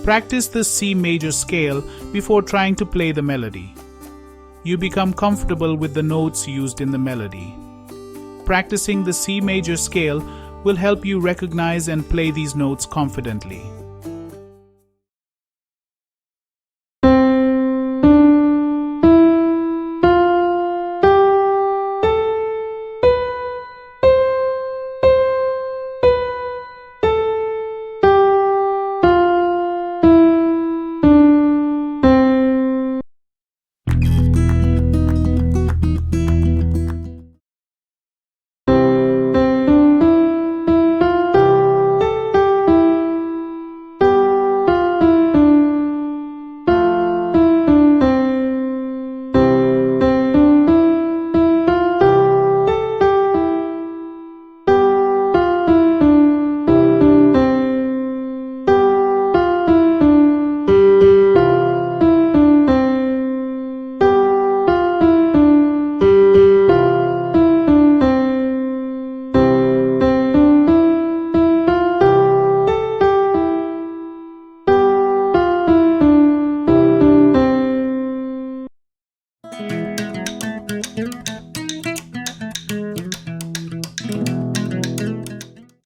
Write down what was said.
Practice the C major scale before trying to play the melody. You become comfortable with the notes used in the melody. Practicing the C major scale will help you recognize and play these notes confidently.